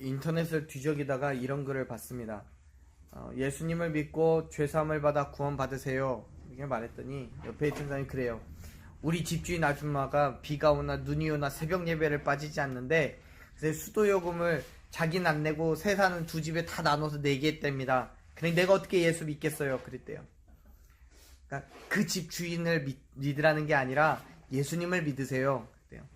인터넷을 뒤적이다가 이런 글을 봤습니다. 예수님을 믿고 죄사함을 받아 구원 받으세요. 이렇게 말했더니 옆에 있던 사람이 그래요. 우리 집주인 아줌마가 비가 오나 눈이 오나 새벽 예배를 빠지지 않는데 그래서 수도요금을 자기는 안 내고 세 사는 두 집에 다 나눠서 내게 했답니다. 그래 내가 어떻게 예수 믿겠어요? 그랬대요. 그러니까 그 집 주인을 믿으라는 게 아니라 예수님을 믿으세요. 그랬대요.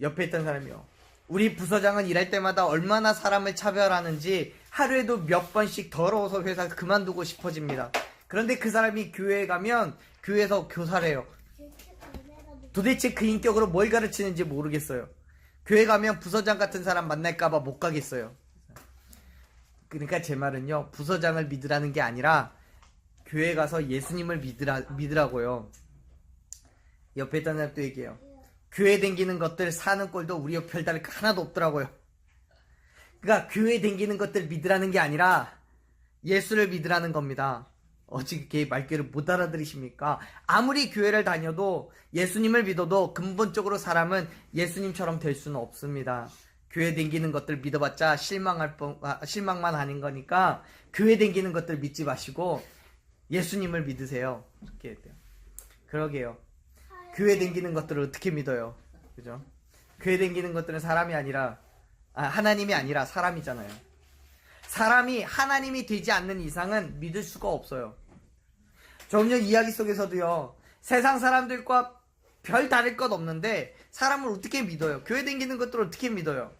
옆에 있던 사람이요. 우리 부서장은 일할 때마다 얼마나 사람을 차별하는지 하루에도 몇 번씩 더러워서 회사 그만두고 싶어집니다. 그런데 그 사람이 교회에 가면 교회에서 교사를 해요. 도대체 그 인격으로 뭘 가르치는지 모르겠어요. 교회 가면 부서장 같은 사람 만날까봐 못 가겠어요. 그러니까 제 말은요, 부서장을 믿으라는 게 아니라 교회 가서 예수님을 믿으라고요. 옆에 있던 사람도 얘기해요. 교회 댕기는 것들 사는 꼴도 우리 별다를 거 하나도 없더라고요. 그러니까 교회 댕기는 것들 믿으라는 게 아니라 예수를 믿으라는 겁니다. 어떻게 말귀를 못 알아들으십니까? 아무리 교회를 다녀도 예수님을 믿어도 근본적으로 사람은 예수님처럼 될 수는 없습니다. 교회 댕기는 것들 믿어봤자 실망만 하는 거니까 교회 댕기는 것들 믿지 마시고 예수님을 믿으세요. 이렇게 해야 돼요. 그러게요. 교회 댕기는 것들을 어떻게 믿어요? 그죠? 교회 댕기는 것들은 하나님이 아니라 사람이잖아요. 사람이 하나님이 되지 않는 이상은 믿을 수가 없어요. 조금 전 이야기 속에서도요, 세상 사람들과 별 다를 것 없는데 사람을 어떻게 믿어요? 교회 댕기는 것들을 어떻게 믿어요?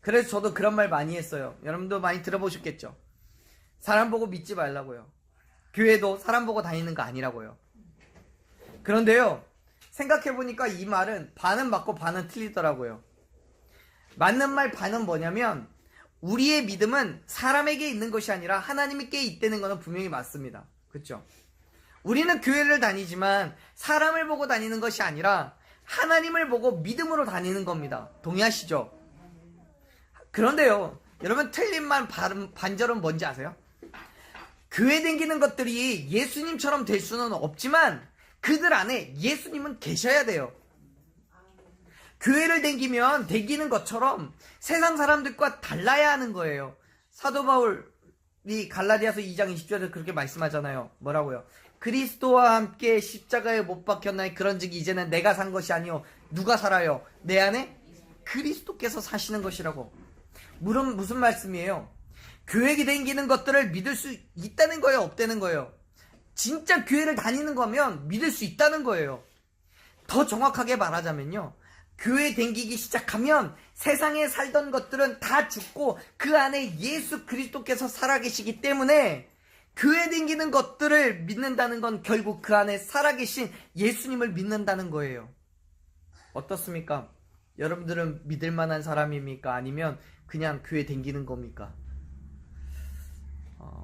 그래서 저도 그런 말 많이 했어요. 여러분도 많이 들어보셨겠죠? 사람 보고 믿지 말라고요. 교회도 사람 보고 다니는 거 아니라고요. 그런데요, 생각해보니까 이 말은 반은 맞고 반은 틀리더라고요. 맞는 말 반은 뭐냐면 우리의 믿음은 사람에게 있는 것이 아니라 하나님께 있다는 것은 분명히 맞습니다. 그렇죠? 우리는 교회를 다니지만 사람을 보고 다니는 것이 아니라 하나님을 보고 믿음으로 다니는 겁니다. 동의하시죠? 그런데요, 여러분 틀린 말 반절은 뭔지 아세요? 교회 다니는 것들이 예수님처럼 될 수는 없지만 그들 안에 예수님은 계셔야 돼요. 교회를 다니는 것처럼 세상 사람들과 달라야 하는 거예요. 사도 바울이 갈라디아서 2장 20절에 그렇게 말씀하잖아요. 뭐라고요? 그리스도와 함께 십자가에 못 박혔나니 그런즉 이제는 내가 산 것이 아니요 누가 살아요? 내 안에 그리스도께서 사시는 것이라고. 무슨 말씀이에요? 교회에 다니는 것들을 믿을 수 있다는 거예요? 없다는 거예요? 진짜 교회를 다니는 거면 믿을 수 있다는 거예요. 더 정확하게 말하자면요, 교회 다니기 시작하면 세상에 살던 것들은 다 죽고 그 안에 예수 그리스도께서 살아계시기 때문에 교회 다니는 것들을 믿는다는 건 결국 그 안에 살아계신 예수님을 믿는다는 거예요. 어떻습니까? 여러분들은 믿을 만한 사람입니까? 아니면 그냥 교회 다니는 겁니까?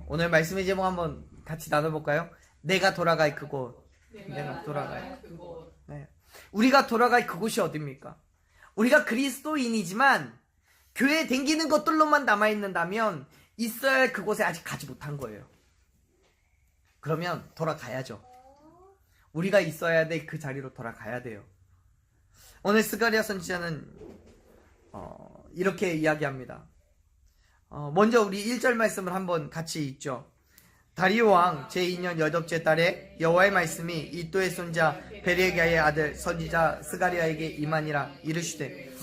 오늘 말씀의 제목 한번 같이 나눠볼까요? 내가 돌아갈 그곳. 내가 돌아갈 그곳. 네. 우리가 돌아갈 그곳이 어딥니까? 우리가 그리스도인이지만 교회에 다니는 것들로만 남아있는다면 있어야 할 그곳에 아직 가지 못한 거예요. 그러면 돌아가야죠. 우리가 있어야 될 그 자리로 돌아가야 돼요. 오늘 스가랴 선지자는 이렇게 이야기합니다. 먼저 우리 1절 말씀을 한번 같이 읽죠. 다리오 왕 제2년 8째 달에 여호와의 말씀이 이도의 손자 베레기야의 아들 선지자 스가랴에게 임하니라. 이르시되,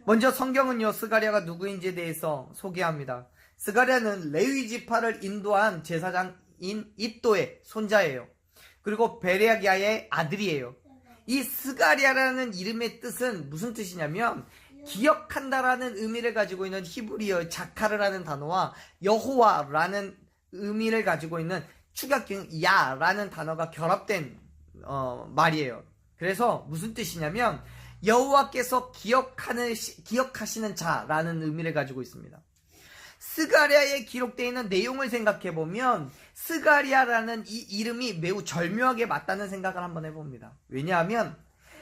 먼저 성경은요, 스가랴가 누구인지에 대해서 소개합니다. 스가랴는 레위 지파를 인도한 제사장인 이도의 손자예요. 그리고 베레기야의 아들이에요. 이 스가랴라는 이름의 뜻은 무슨 뜻이냐면 기억한다라는 의미를 가지고 있는 히브리어 자카르라는 단어와 여호와라는 의미를 가지고 있는 축약경 야라는 단어가 결합된 말이에요. 그래서 무슨 뜻이냐면 여호와께서 기억하시는 자라는 의미를 가지고 있습니다. 스가랴에 기록되어 있는 내용을 생각해보면 스가랴라는 이 이름이 매우 절묘하게 맞다는 생각을 한번 해봅니다. 왜냐하면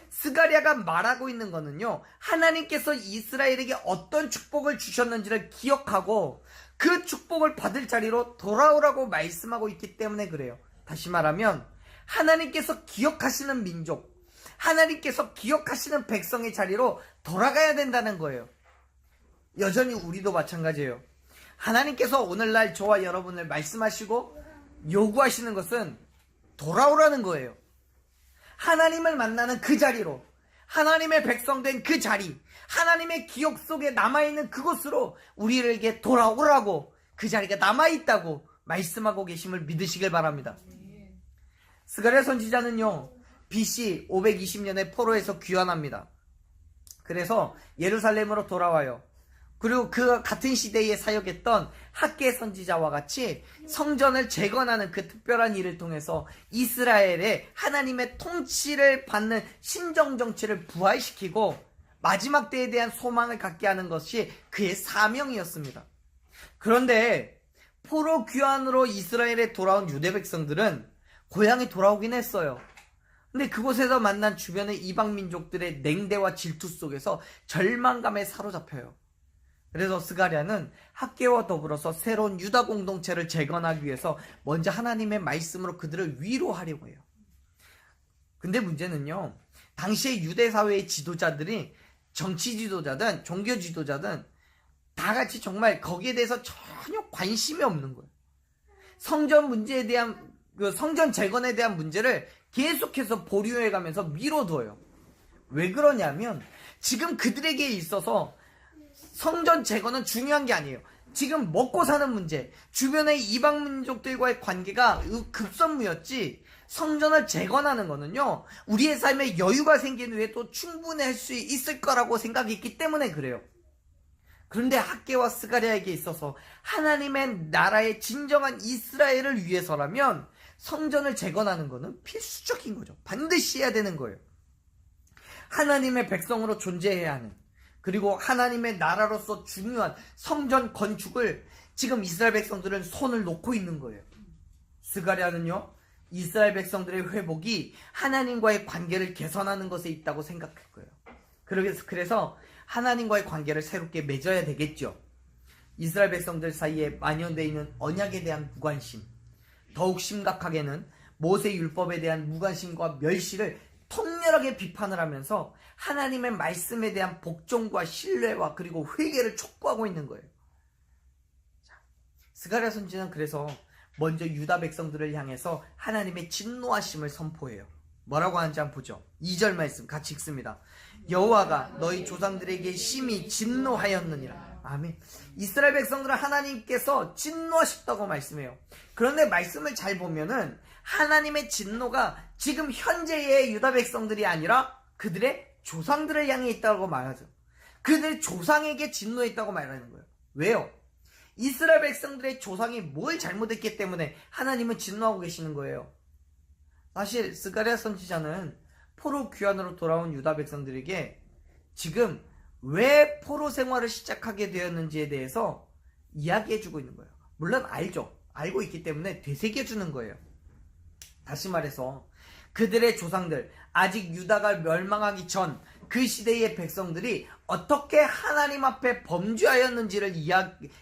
스가랴가 말하고 있는 거는요, 하나님께서 이스라엘에게 어떤 축복을 주셨는지를 기억하고 그 축복을 받을 자리로 돌아오라고 말씀하고 있기 때문에 그래요. 다시 말하면 하나님께서 기억하시는 민족, 하나님께서 기억하시는 백성의 자리로 돌아가야 된다는 거예요. 여전히 우리도 마찬가지예요. 하나님께서 오늘날 저와 여러분을 말씀하시고 요구하시는 것은 돌아오라는 거예요. 하나님을 만나는 그 자리로, 하나님의 백성된 그 자리, 하나님의 기억 속에 남아있는 그곳으로 우리에게 돌아오라고, 그 자리가 남아있다고 말씀하고 계심을 믿으시길 바랍니다. 스가랴 선지자는요, BC 520년에 포로에서 귀환합니다. 그래서 예루살렘으로 돌아와요. 그리고 그 같은 시대에 사역했던 학개 선지자와 같이 성전을 재건하는 그 특별한 일을 통해서 이스라엘의 하나님의 통치를 받는 신정 정치를 부활시키고 마지막 때에 대한 소망을 갖게 하는 것이 그의 사명이었습니다. 그런데 포로 귀환으로 이스라엘에 돌아온 유대 백성들은 고향에 돌아오긴 했어요. 근데 그곳에서 만난 주변의 이방 민족들의 냉대와 질투 속에서 절망감에 사로잡혀요. 그래서 스가랴는 학개와 더불어서 새로운 유다 공동체를 재건하기 위해서 먼저 하나님의 말씀으로 그들을 위로하려고 해요. 근데 문제는요, 당시의 유대 사회의 지도자들이 정치 지도자든 종교 지도자든 다 같이 정말 거기에 대해서 전혀 관심이 없는 거예요. 성전 문제에 대한, 성전 재건에 대한 문제를 계속해서 보류해가면서 미뤄둬요. 왜 그러냐면 지금 그들에게 있어서 성전 재건은 중요한 게 아니에요. 지금 먹고 사는 문제, 주변의 이방 민족들과의 관계가 급선무였지, 성전을 재건하는 거는요, 우리의 삶에 여유가 생긴 후에 또 충분히 할 수 있을 거라고 생각했기 때문에 그래요. 그런데 학개와 스가랴에게 있어서 하나님의 나라의 진정한 이스라엘을 위해서라면 성전을 재건하는 거는 필수적인 거죠. 반드시 해야 되는 거예요. 하나님의 백성으로 존재해야 하는, 그리고 하나님의 나라로서 중요한 성전 건축을 지금 이스라엘 백성들은 손을 놓고 있는 거예요. 스가랴는요, 이스라엘 백성들의 회복이 하나님과의 관계를 개선하는 것에 있다고 생각했고요. 그래서 하나님과의 관계를 새롭게 맺어야 되겠죠. 이스라엘 백성들 사이에 만연되어 있는 언약에 대한 무관심, 더욱 심각하게는 모세 율법에 대한 무관심과 멸시를 통렬하게 비판을 하면서 하나님의 말씀에 대한 복종과 신뢰와 그리고 회개를 촉구하고 있는 거예요. 스가랴 선지자는 그래서 먼저 유다 백성들을 향해서 하나님의 진노하심을 선포해요. 뭐라고 하는지 한번 보죠. 2절 말씀 같이 읽습니다. 여호와가 너희 조상들에게 심히 진노하였느니라. 아멘. 이스라엘 백성들은 하나님께서 진노하셨다고 말씀해요. 그런데 말씀을 잘 보면은 하나님의 진노가 지금 현재의 유다 백성들이 아니라 그들의 조상들을 향해 있다고 말하죠. 그들의 조상에게 진노했다고 말하는 거예요. 왜요? 이스라엘 백성들의 조상이 뭘 잘못했기 때문에 하나님은 진노하고 계시는 거예요. 사실 스가랴 선지자는 포로 귀환으로 돌아온 유다 백성들에게 지금 왜 포로 생활을 시작하게 되었는지에 대해서 이야기해주고 있는 거예요. 물론 알죠. 알고 있기 때문에 되새겨주는 거예요. 다시 말해서 그들의 조상들, 아직 유다가 멸망하기 전 그 시대의 백성들이 어떻게 하나님 앞에 범죄하였는지를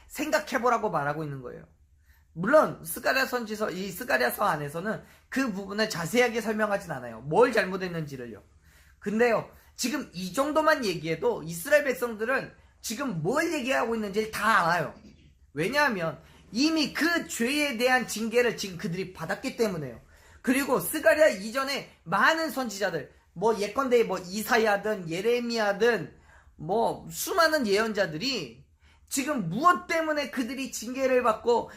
생각해보라고 말하고 있는 거예요. 물론 스가랴 선지서, 이 스가랴서 안에서는 그 부분을 자세하게 설명하진 않아요. 뭘 잘못했는지를요. 근데요, 지금 이 정도만 얘기해도 이스라엘 백성들은 지금 뭘 얘기하고 있는지 다 알아요. 왜냐하면 이미 그 죄에 대한 징계를 지금 그들이 받았기 때문에요. 그리고 스가랴 이전에 많은 선지자들, 예컨대 이사야든 예레미야든 수많은 예언자들이 지금 무엇 때문에 그들이 징계를 받고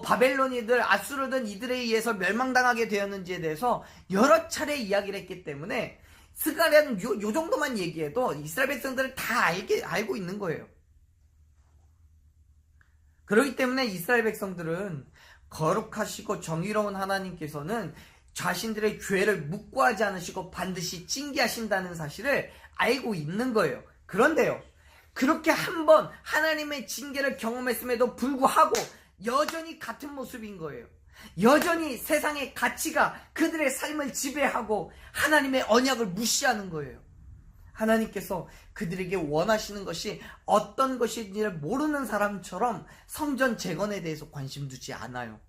바벨론이든 아수르든 이들에 의해서 멸망당하게 되었는지에 대해서 여러 차례 이야기를 했기 때문에 스가랴는 요 정도만 얘기해도 이스라엘 백성들은 다 알고 있는 거예요. 그렇기 때문에 이스라엘 백성들은 거룩하시고 정의로운 하나님께서는 자신들의 죄를 묵과하지 않으시고 반드시 징계하신다는 사실을 알고 있는 거예요. 그런데요, 그렇게 한번 하나님의 징계를 경험했음에도 불구하고 여전히 같은 모습인 거예요. 여전히 세상의 가치가 그들의 삶을 지배하고 하나님의 언약을 무시하는 거예요. 하나님께서 그들에게 원하시는 것이 어떤 것인지를 모르는 사람처럼 성전 재건에 대해서 관심 두지 않아요.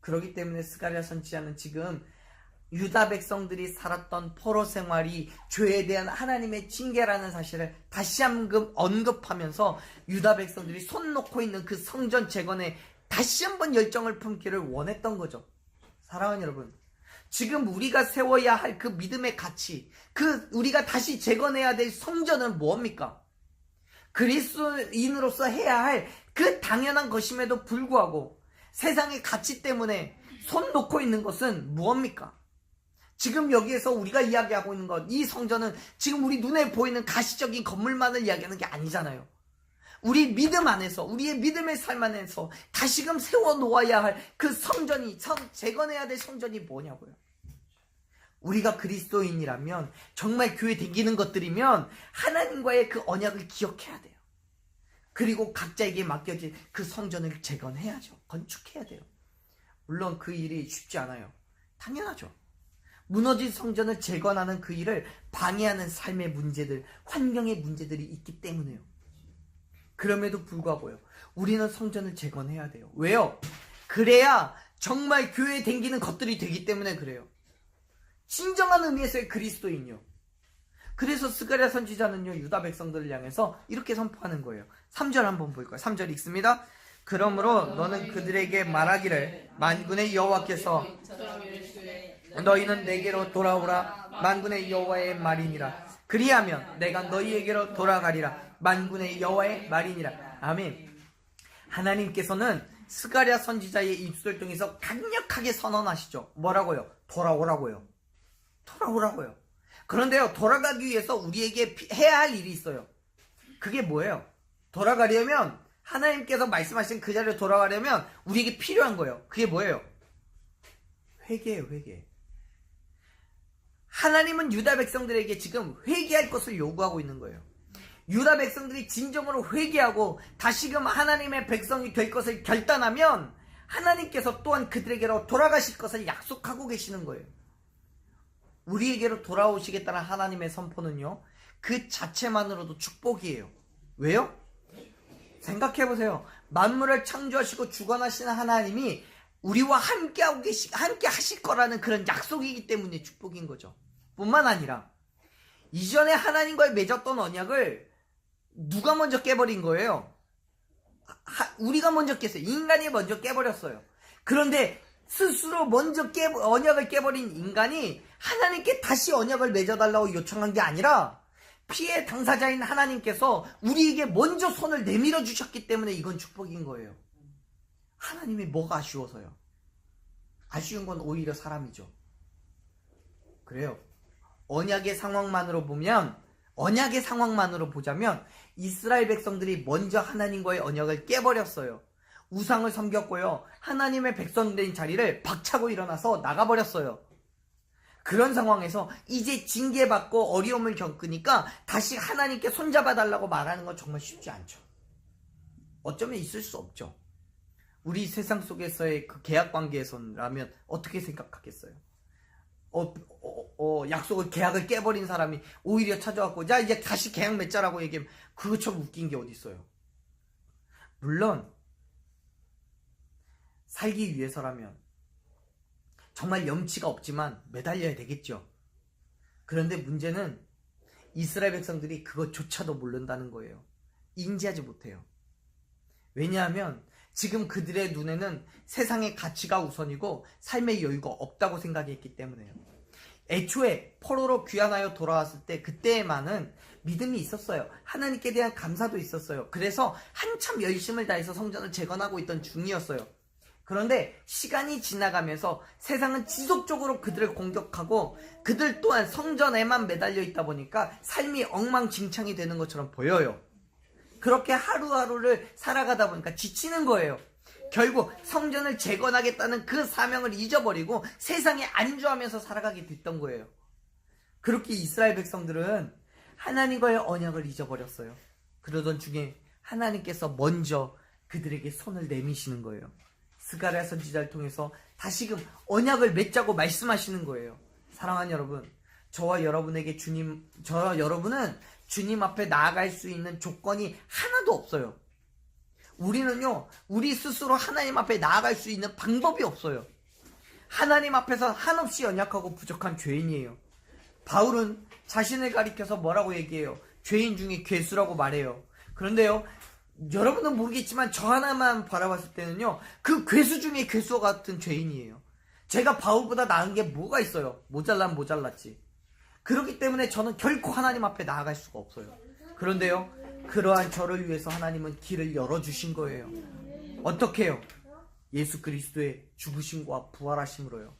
그렇기 때문에 스가랴 선지자는 지금 유다 백성들이 살았던 포로 생활이 죄에 대한 하나님의 징계라는 사실을 다시 한번 언급하면서 유다 백성들이 손 놓고 있는 그 성전 재건에 다시 한번 열정을 품기를 원했던 거죠. 사랑하는 여러분, 지금 우리가 세워야 할 그 믿음의 가치, 그 우리가 다시 재건해야 될 성전은 뭡니까? 그리스도인으로서 해야 할 그 당연한 것임에도 불구하고 세상의 가치 때문에 손 놓고 있는 것은 무엇입니까? 지금 여기에서 우리가 이야기하고 있는 것, 이 성전은 지금 우리 눈에 보이는 가시적인 건물만을 이야기하는 게 아니잖아요. 우리 믿음 안에서, 우리의 믿음의 삶 안에서 다시금 세워놓아야 할 그 성전이, 재건해야 될 성전이 뭐냐고요. 우리가 그리스도인이라면, 정말 교회 다니는 것들이면 하나님과의 그 언약을 기억해야 돼요. 그리고 각자에게 맡겨진 그 성전을 재건해야죠. 건축해야 돼요. 물론 그 일이 쉽지 않아요. 당연하죠. 무너진 성전을 재건하는 그 일을 방해하는 삶의 문제들, 환경의 문제들이 있기 때문에요. 그럼에도 불구하고요, 우리는 성전을 재건해야 돼요. 왜요? 그래야 정말 교회에 댕기는 것들이 되기 때문에 그래요. 진정한 의미에서의 그리스도인요. 그래서 스가랴 선지자는요, 유다 백성들을 향해서 이렇게 선포하는 거예요. 3절 한번 볼까요? 3절 읽습니다. 그러므로 너는 그들에게 말하기를 만군의 여호와께서 너희는 내게로 돌아오라 만군의 여호와의 말이니라. 그리하면 내가 너희에게로 돌아가리라 만군의 여호와의 말이니라. 아멘. 하나님께서는 스가랴 선지자의 입술을 통해서 강력하게 선언하시죠. 뭐라고요? 돌아오라고요. 돌아오라고요. 그런데요, 돌아가기 위해서 우리에게 해야 할 일이 있어요. 그게 뭐예요? 돌아가려면, 하나님께서 말씀하신 그 자리로 돌아가려면 우리에게 필요한 거예요. 그게 뭐예요? 회개예요, 회개. 하나님은 유다 백성들에게 지금 회개할 것을 요구하고 있는 거예요. 유다 백성들이 진정으로 회개하고 다시금 하나님의 백성이 될 것을 결단하면 하나님께서 또한 그들에게로 돌아가실 것을 약속하고 계시는 거예요. 우리에게로 돌아오시겠다는 하나님의 선포는요, 그 자체만으로도 축복이에요. 왜요? 생각해보세요. 만물을 창조하시고 주관하시는 하나님이 우리와 함께 하실 거라는 그런 약속이기 때문에 축복인 거죠. 뿐만 아니라 이전에 하나님과의 맺었던 언약을 누가 먼저 깨버린 거예요? 우리가 먼저 깼어요. 인간이 먼저 깨버렸어요. 그런데 스스로 먼저 언약을 깨버린 인간이 하나님께 다시 언약을 맺어달라고 요청한 게 아니라 피해 당사자인 하나님께서 우리에게 먼저 손을 내밀어 주셨기 때문에 이건 축복인 거예요. 하나님이 뭐가 아쉬워서요? 아쉬운 건 오히려 사람이죠. 그래요. 언약의 상황만으로 보자면 이스라엘 백성들이 먼저 하나님과의 언약을 깨버렸어요. 우상을 섬겼고요. 하나님의 백성된 자리를 박차고 일어나서 나가버렸어요. 그런 상황에서 이제 징계받고 어려움을 겪으니까 다시 하나님께 손잡아달라고 말하는 건 정말 쉽지 않죠. 어쩌면 있을 수 없죠. 우리 세상 속에서의 그 계약 관계에서라면 어떻게 생각하겠어요? 계약을 깨버린 사람이 오히려 찾아왔고, 자, 이제 다시 계약 맺자라고 얘기하면 그것처럼 웃긴 게 어디 있어요? 물론 살기 위해서라면 정말 염치가 없지만 매달려야 되겠죠. 그런데 문제는 이스라엘 백성들이 그것조차도 모른다는 거예요. 인지하지 못해요. 왜냐하면 지금 그들의 눈에는 세상의 가치가 우선이고 삶의 여유가 없다고 생각했기 때문에요. 애초에 포로로 귀환하여 돌아왔을 때 그때에만은 믿음이 있었어요. 하나님께 대한 감사도 있었어요. 그래서 한참 열심을 다해서 성전을 재건하고 있던 중이었어요. 그런데 시간이 지나가면서 세상은 지속적으로 그들을 공격하고 그들 또한 성전에만 매달려 있다 보니까 삶이 엉망진창이 되는 것처럼 보여요. 그렇게 하루하루를 살아가다 보니까 지치는 거예요. 결국 성전을 재건하겠다는 그 사명을 잊어버리고 세상에 안주하면서 살아가게 됐던 거예요. 그렇게 이스라엘 백성들은 하나님과의 언약을 잊어버렸어요. 그러던 중에 하나님께서 먼저 그들에게 손을 내미시는 거예요. 스가랴 선지자를 통해서 다시금 언약을 맺자고 말씀하시는 거예요. 사랑하는 여러분, 저와 여러분은 주님 앞에 나아갈 수 있는 조건이 하나도 없어요. 우리는요, 우리 스스로 하나님 앞에 나아갈 수 있는 방법이 없어요. 하나님 앞에서 한없이 연약하고 부족한 죄인이에요. 바울은 자신을 가리켜서 뭐라고 얘기해요? 죄인 중에 괴수라고 말해요. 그런데요, 여러분은 모르겠지만 저 하나만 바라봤을 때는요, 그 괴수 중에 괴수 같은 죄인이에요. 제가 바울보다 나은 게 뭐가 있어요? 모자란 모자랐지. 그렇기 때문에 저는 결코 하나님 앞에 나아갈 수가 없어요. 그런데요, 그러한 저를 위해서 하나님은 길을 열어주신 거예요. 어떻게 해요? 예수 그리스도의 죽으심과 부활하심으로요.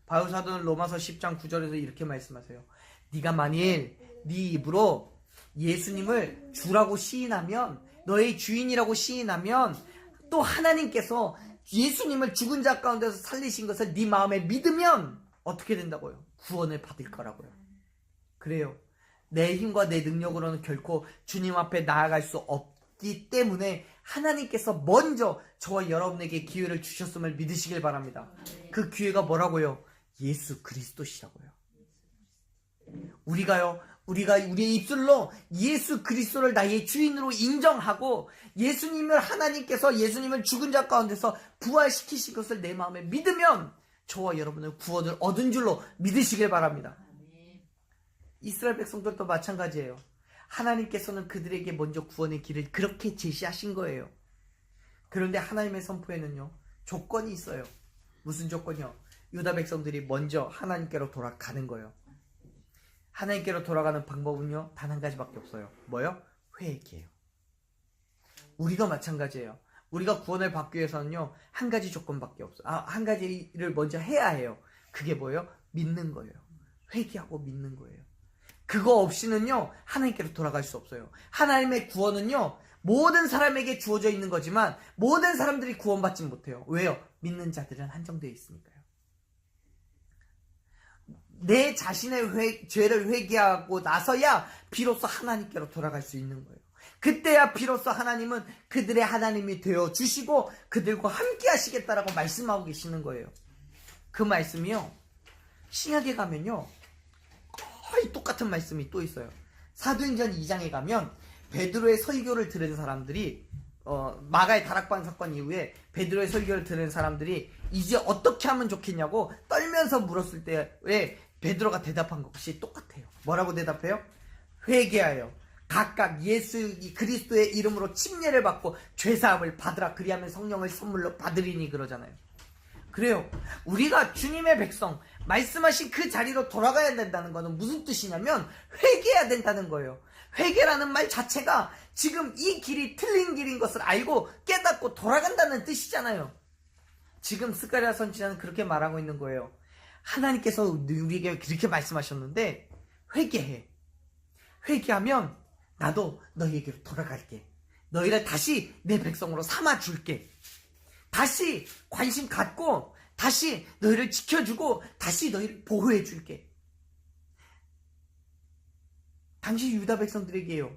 바울 사도는 로마서 10장 9절에서 이렇게 말씀하세요. 네가 만일 네 입으로 예수님을 주라고 시인하면, 너의 주인이라고 시인하면, 또 하나님께서 예수님을 죽은 자 가운데서 살리신 것을 네 마음에 믿으면 어떻게 된다고요? 구원을 받을 거라고요. 그래요. 내 힘과 내 능력으로는 결코 주님 앞에 나아갈 수 없기 때문에 하나님께서 먼저 저와 여러분에게 기회를 주셨음을 믿으시길 바랍니다. 그 기회가 뭐라고요? 예수 그리스도시라고요. 우리가 우리의 입술로 예수 그리스도를 나의 주인으로 인정하고, 예수님을 하나님께서 예수님을 죽은 자 가운데서 부활시키신 것을 내 마음에 믿으면 저와 여러분은 구원을 얻은 줄로 믿으시길 바랍니다. 이스라엘 백성들도 마찬가지예요. 하나님께서는 그들에게 먼저 구원의 길을 그렇게 제시하신 거예요. 그런데 하나님의 선포에는요, 조건이 있어요. 무슨 조건이요? 유다 백성들이 먼저 하나님께로 돌아가는 거예요. 하나님께로 돌아가는 방법은요, 단 한 가지밖에 없어요. 뭐요? 회개예요. 우리도 마찬가지예요. 우리가 구원을 받기 위해서는요, 한 가지 조건밖에 없어요. 한 가지를 먼저 해야 해요. 그게 뭐예요? 믿는 거예요. 회개하고 믿는 거예요. 그거 없이는요, 하나님께로 돌아갈 수 없어요. 하나님의 구원은요, 모든 사람에게 주어져 있는 거지만 모든 사람들이 구원받지 못해요. 왜요? 믿는 자들은 한정되어 있으니까요. 내 자신의 죄를 회개하고 나서야 비로소 하나님께로 돌아갈 수 있는 거예요. 그때야 비로소 하나님은 그들의 하나님이 되어주시고 그들과 함께 하시겠다라고 말씀하고 계시는 거예요. 그 말씀이요, 신약에 가면요, 거의 똑같은 말씀이 또 있어요. 사도행전 2장에 가면 베드로의 설교를 들은 사람들이, 마가의 다락방 사건 이후에 베드로의 설교를 들은 사람들이 이제 어떻게 하면 좋겠냐고 떨면서 물었을 때에 베드로가 대답한 것이 똑같아요. 뭐라고 대답해요? 회개하여 각각 예수 그리스도의 이름으로 침례를 받고 죄사함을 받으라. 그리하면 성령을 선물로 받으리니, 그러잖아요. 그래요. 우리가 주님의 백성, 말씀하신 그 자리로 돌아가야 된다는 것은 무슨 뜻이냐면 회개해야 된다는 거예요. 회개라는 말 자체가 지금 이 길이 틀린 길인 것을 알고 깨닫고 돌아간다는 뜻이잖아요. 지금 스가랴 선지자는 그렇게 말하고 있는 거예요. 하나님께서 우리에게 그렇게 말씀하셨는데 회개해. 회개하면 나도 너희에게로 돌아갈게. 너희를 다시 내 백성으로 삼아줄게. 다시 관심 갖고 다시 너희를 지켜주고 다시 너희를 보호해줄게. 당시 유다 백성들에게요,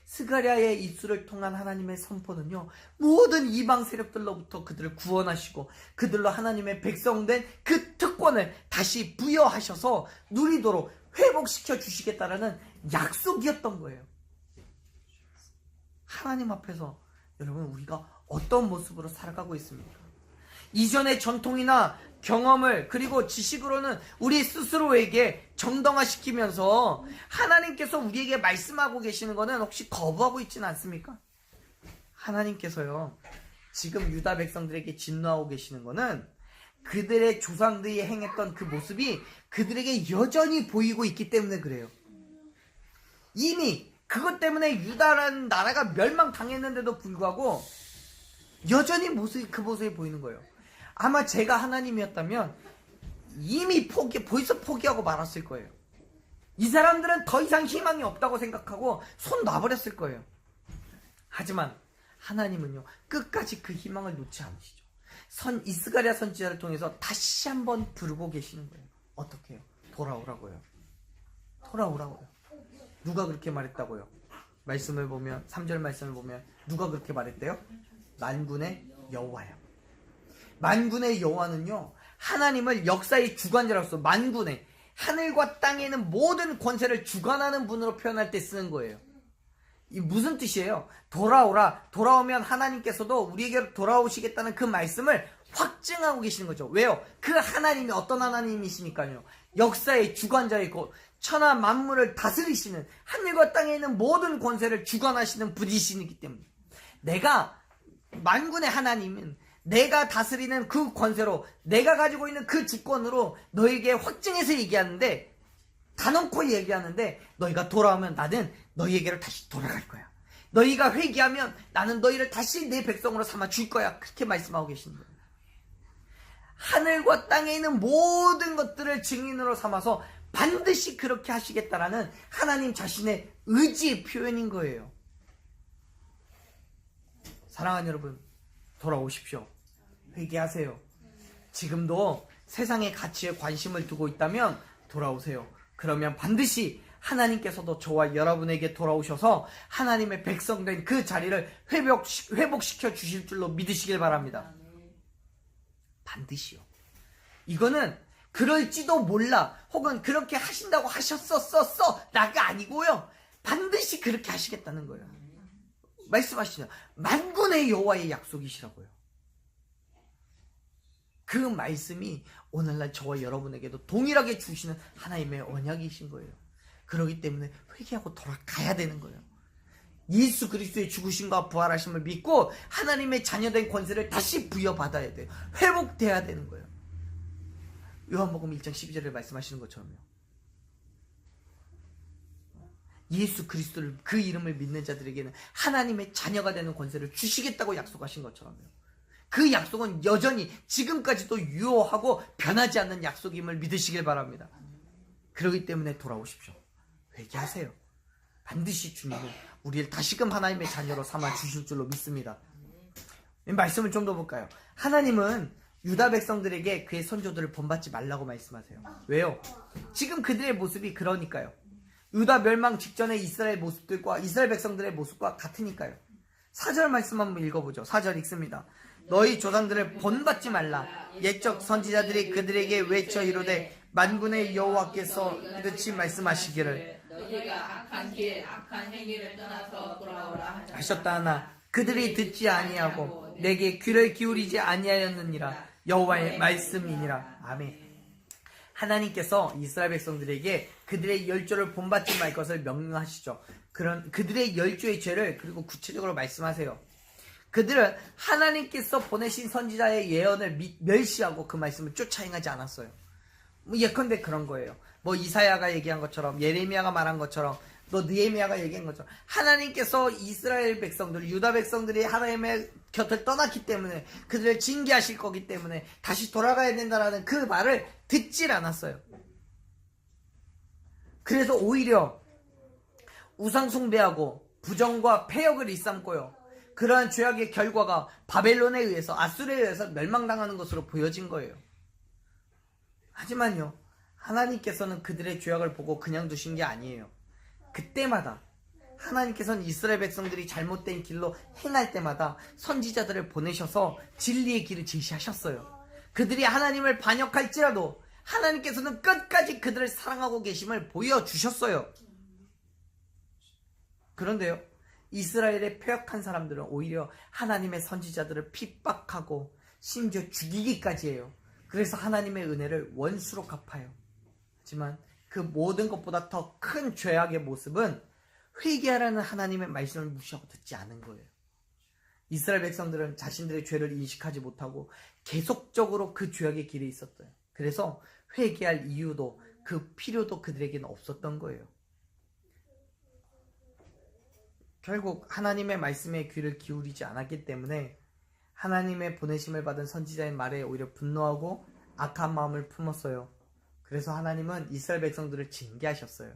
스가랴의 입술을 통한 하나님의 선포는요, 모든 이방 세력들로부터 그들을 구원하시고 그들로 하나님의 백성된 그 특권을 다시 부여하셔서 누리도록 회복시켜 주시겠다라는 약속이었던 거예요. 하나님 앞에서 여러분, 우리가 어떤 모습으로 살아가고 있습니까? 이전의 전통이나 경험을, 그리고 지식으로는 우리 스스로에게 정당화시키면서 하나님께서 우리에게 말씀하고 계시는 것은 혹시 거부하고 있지는 않습니까? 하나님께서요, 지금 유다 백성들에게 진노하고 계시는 것은 그들의 조상들이 행했던 그 모습이 그들에게 여전히 보이고 있기 때문에 그래요. 이미 그것 때문에 유다라는 나라가 멸망당했는데도 불구하고 여전히 그 모습이 보이는 거예요. 아마 제가 하나님이었다면 이미 벌써 포기하고 말았을 거예요. 이 사람들은 더 이상 희망이 없다고 생각하고 손 놔버렸을 거예요. 하지만 하나님은요, 끝까지 그 희망을 놓지 않으시죠. 스가랴 선지자를 통해서 다시 한번 부르고 계시는 거예요. 어떻게 해요? 돌아오라고요. 돌아오라고요. 누가 그렇게 말했다고요? 말씀을 보면, 3절 말씀을 보면 누가 그렇게 말했대요? 만군의 여호와요. 만군의 여호와는요, 하나님을 역사의 주관자로서, 만군의 하늘과 땅에 있는 모든 권세를 주관하는 분으로 표현할 때 쓰는 거예요. 이 무슨 뜻이에요? 돌아오라. 돌아오면 하나님께서도 우리에게 돌아오시겠다는 그 말씀을 확증하고 계시는 거죠. 왜요? 그 하나님이 어떤 하나님이시니까요. 역사의 주관자이고 천하 만물을 다스리시는, 하늘과 땅에 있는 모든 권세를 주관하시는 분이시기 때문에, 내가 만군의 하나님은 내가 다스리는 그 권세로, 내가 가지고 있는 그 주권으로 너에게 확증해서 얘기하는데, 단언코 얘기하는데, 너희가 돌아오면 나는 너희에게로 다시 돌아갈 거야. 너희가 회개하면 나는 너희를 다시 내 백성으로 삼아 줄 거야. 그렇게 말씀하고 계시는 거예요. 하늘과 땅에 있는 모든 것들을 증인으로 삼아서 반드시 그렇게 하시겠다라는 하나님 자신의 의지의 표현인 거예요. 사랑하는 여러분, 돌아오십시오. 회개하세요. 지금도 세상의 가치에 관심을 두고 있다면 돌아오세요. 그러면 반드시 하나님께서도 저와 여러분에게 돌아오셔서 하나님의 백성된 그 자리를 회복시켜 주실 줄로 믿으시길 바랍니다. 반드시요. 이거는 그럴지도 몰라, 혹은 그렇게 하신다고 하셨었어 라가 아니고요. 반드시 그렇게 하시겠다는 거예요. 말씀하시죠. 만군의 여호와의 약속이시라고요. 그 말씀이 오늘날 저와 여러분에게도 동일하게 주시는 하나님의 언약이신 거예요. 그렇기 때문에 회개하고 돌아가야 되는 거예요. 예수 그리스도의 죽으심과 부활하심을 믿고 하나님의 자녀된 권세를 다시 부여받아야 돼요. 회복돼야 되는 거예요. 요한복음 1장 12절에 말씀하시는 것처럼요. 예수 그리스도를, 그 이름을 믿는 자들에게는 하나님의 자녀가 되는 권세를 주시겠다고 약속하신 것처럼요. 그 약속은 여전히 지금까지도 유효하고 변하지 않는 약속임을 믿으시길 바랍니다. 그렇기 때문에 돌아오십시오. 회개하세요. 반드시 주님은 우리를 다시금 하나님의 자녀로 삼아 주실 줄로 믿습니다. 말씀을 좀 더 볼까요? 하나님은 유다 백성들에게 그의 선조들을 본받지 말라고 말씀하세요. 왜요? 지금 그들의 모습이 그러니까요. 유다 멸망 직전의 이스라엘 모습들과 이스라엘 백성들의 모습과 같으니까요. 4절 말씀 한번 읽어보죠. 4절 읽습니다. 너희 조상들을 본받지 말라. 옛적 선지자들이 그들에게 외쳐 이르되 만군의 여호와께서 이같이 말씀하시기를 너희가 악한 길 악한 행위를 떠나서 돌아오라 하셨다 하나 그들이 듣지 아니하고 내게 귀를 기울이지 아니하였느니라. 여호와의 말씀이니라. 아멘. 하나님께서 이스라엘 백성들에게 그들의 열조를 본받지 말 것을 명령하시죠. 그런 그들의 열조의 죄를 그리고 구체적으로 말씀하세요. 그들은 하나님께서 보내신 선지자의 예언을 멸시하고 그 말씀을 쫓아 행하지 않았어요. 예컨대 그런 거예요. 이사야가 얘기한 것처럼, 예레미야가 말한 것처럼, 느헤미야가 얘기한 것처럼, 하나님께서 이스라엘 백성들, 유다 백성들이 하나님의 곁을 떠났기 때문에, 그들을 징계하실 거기 때문에 다시 돌아가야 된다라는 그 말을 듣질 않았어요. 그래서 오히려 우상 숭배하고 부정과 패역을 일삼고요. 그러한 죄악의 결과가 바벨론에 의해서, 아수르에 의해서 멸망당하는 것으로 보여진 거예요. 하지만요, 하나님께서는 그들의 죄악을 보고 그냥 두신 게 아니에요. 그때마다 하나님께서는 이스라엘 백성들이 잘못된 길로 행할 때마다 선지자들을 보내셔서 진리의 길을 제시하셨어요. 그들이 하나님을 반역할지라도 하나님께서는 끝까지 그들을 사랑하고 계심을 보여주셨어요. 그런데요, 이스라엘의 패역한 사람들은 오히려 하나님의 선지자들을 핍박하고 심지어 죽이기까지 해요. 그래서 하나님의 은혜를 원수로 갚아요. 하지만 그 모든 것보다 더 큰 죄악의 모습은 회개하라는 하나님의 말씀을 무시하고 듣지 않은 거예요. 이스라엘 백성들은 자신들의 죄를 인식하지 못하고 계속적으로 그 죄악의 길에 있었어요. 그래서 회개할 이유도 그 필요도 그들에게는 없었던 거예요. 결국 하나님의 말씀에 귀를 기울이지 않았기 때문에 하나님의 보내심을 받은 선지자의 말에 오히려 분노하고 악한 마음을 품었어요. 그래서 하나님은 이스라엘 백성들을 징계하셨어요.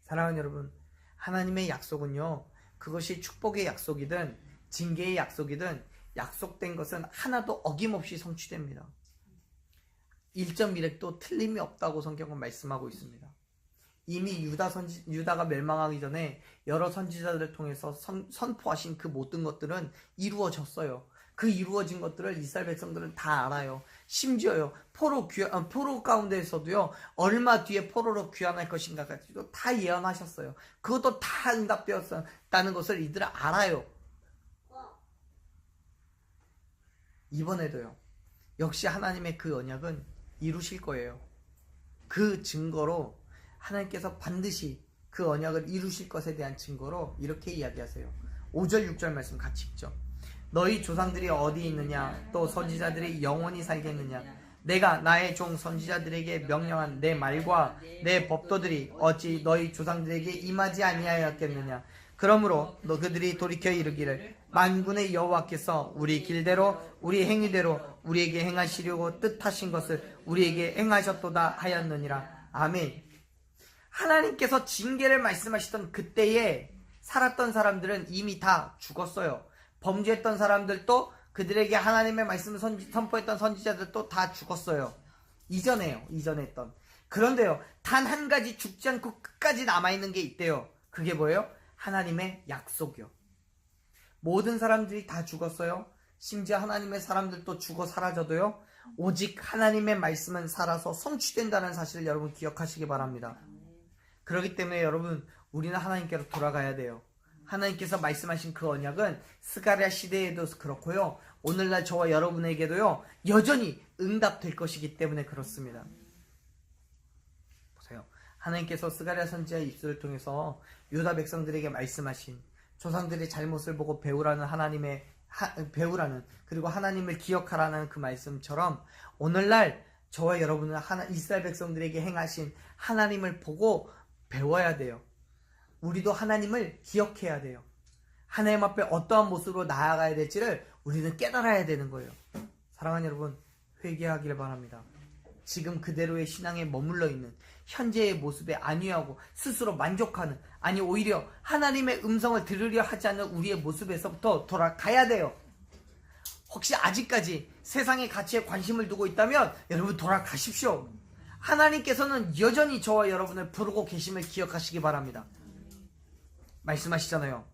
사랑하는 여러분, 하나님의 약속은요, 그것이 축복의 약속이든 징계의 약속이든 약속된 것은 하나도 어김없이 성취됩니다. 1.1획도 틀림이 없다고 성경은 말씀하고 있습니다. 이미 유다가 멸망하기 전에 여러 선지자들을 통해서 선포하신 그 모든 것들은 이루어졌어요. 그 이루어진 것들을 이스라엘 백성들은 다 알아요. 심지어요, 포로 가운데에서도요, 얼마 뒤에 포로로 귀환할 것인가 가지고 다 예언하셨어요. 그것도 다 응답되었다는 것을 이들은 알아요. 이번에도요, 역시 하나님의 그 언약은 이루실 거예요. 그 증거로 하나님께서 반드시 그 언약을 이루실 것에 대한 증거로 이렇게 이야기하세요. 5절 6절 말씀 같이 읽죠. 너희 조상들이 어디 있느냐? 또 선지자들이 영원히 살겠느냐? 내가 나의 종 선지자들에게 명령한 내 말과 내 법도들이 어찌 너희 조상들에게 임하지 아니하였겠느냐? 그러므로 너 그들이 돌이켜 이르기를 만군의 여호와께서 우리 길대로 우리 행위대로 우리에게 행하시려고 뜻하신 것을 우리에게 행하셨도다 하였느니라. 아멘. 하나님께서 징계를 말씀하시던 그때에 살았던 사람들은 이미 다 죽었어요. 범죄했던 사람들도 그들에게 하나님의 말씀을 선포했던 선지자들도 다 죽었어요. 이전에 했던. 그런데요, 단 한 가지 죽지 않고 끝까지 남아있는 게 있대요. 그게 뭐예요? 하나님의 약속이요. 모든 사람들이 다 죽었어요. 심지어 하나님의 사람들도 죽어 사라져도요, 오직 하나님의 말씀은 살아서 성취된다는 사실을 여러분 기억하시기 바랍니다. 그렇기 때문에 여러분, 우리는 하나님께로 돌아가야 돼요. 하나님께서 말씀하신 그 언약은 스가랴 시대에도 그렇고요, 오늘날 저와 여러분에게도요 여전히 응답될 것이기 때문에 그렇습니다. 보세요. 하나님께서 스가랴 선지자의 입술을 통해서 유다 백성들에게 말씀하신, 조상들의 잘못을 보고 배우라는 그리고 하나님을 기억하라는 그 말씀처럼 오늘날 저와 여러분은 이스라엘 백성들에게 행하신 하나님을 보고 배워야 돼요. 우리도 하나님을 기억해야 돼요. 하나님 앞에 어떠한 모습으로 나아가야 될지를 우리는 깨달아야 되는 거예요. 사랑하는 여러분, 회개하기를 바랍니다. 지금 그대로의 신앙에 머물러 있는 현재의 모습에 안위하고 스스로 만족하는, 아니 오히려 하나님의 음성을 들으려 하지 않는 우리의 모습에서부터 돌아가야 돼요. 혹시 아직까지 세상의 가치에 관심을 두고 있다면 여러분 돌아가십시오. 하나님께서는 여전히 저와 여러분을 부르고 계심을 기억하시기 바랍니다. 말씀하시잖아요.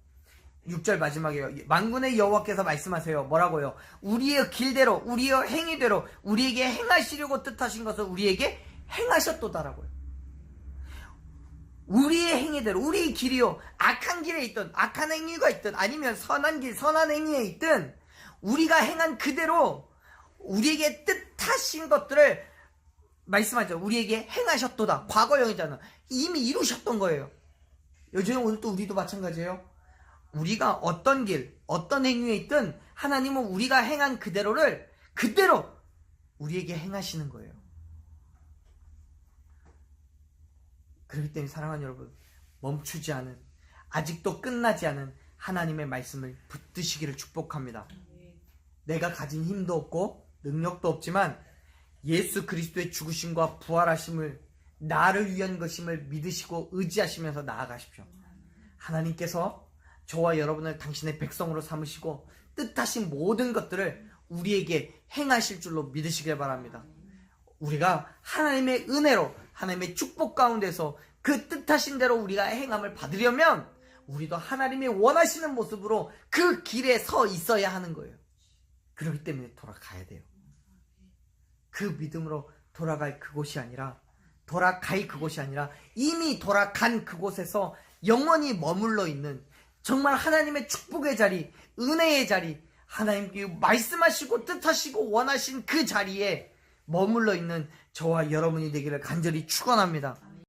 6절 마지막에요. 만군의 여호와께서 말씀하세요. 뭐라고요? 우리의 길대로 우리의 행위대로 우리에게 행하시려고 뜻하신 것을 우리에게 행하셨도다라고요. 우리의 행위대로, 우리의 길이요, 악한 길에 있든 악한 행위가 있든 아니면 선한 길 선한 행위에 있든 우리가 행한 그대로 우리에게 뜻하신 것들을 말씀하죠. 우리에게 행하셨도다. 과거형이잖아. 이미 이루셨던 거예요. 요즘 오늘 또 우리도 마찬가지예요. 우리가 어떤 길, 어떤 행위에 있든 하나님은 우리가 행한 그대로를 그대로 우리에게 행하시는 거예요. 그렇기 때문에 사랑하는 여러분, 멈추지 않은, 아직도 끝나지 않은 하나님의 말씀을 붙드시기를 축복합니다. 내가 가진 힘도 없고 능력도 없지만 예수 그리스도의 죽으심과 부활하심을 나를 위한 것임을 믿으시고 의지하시면서 나아가십시오. 하나님께서 저와 여러분을 당신의 백성으로 삼으시고 뜻하신 모든 것들을 우리에게 행하실 줄로 믿으시길 바랍니다. 우리가 하나님의 은혜로, 하나님의 축복 가운데서 그 뜻하신 대로 우리가 행함을 받으려면 우리도 하나님이 원하시는 모습으로 그 길에 서 있어야 하는 거예요. 그렇기 때문에 돌아가야 돼요. 그 믿음으로 돌아갈 그곳이 아니라 이미 돌아간 그곳에서 영원히 머물러 있는, 정말 하나님의 축복의 자리, 은혜의 자리, 하나님께 말씀하시고 뜻하시고 원하신 그 자리에 머물러 있는 저와 여러분이 되기를 간절히 축원합니다.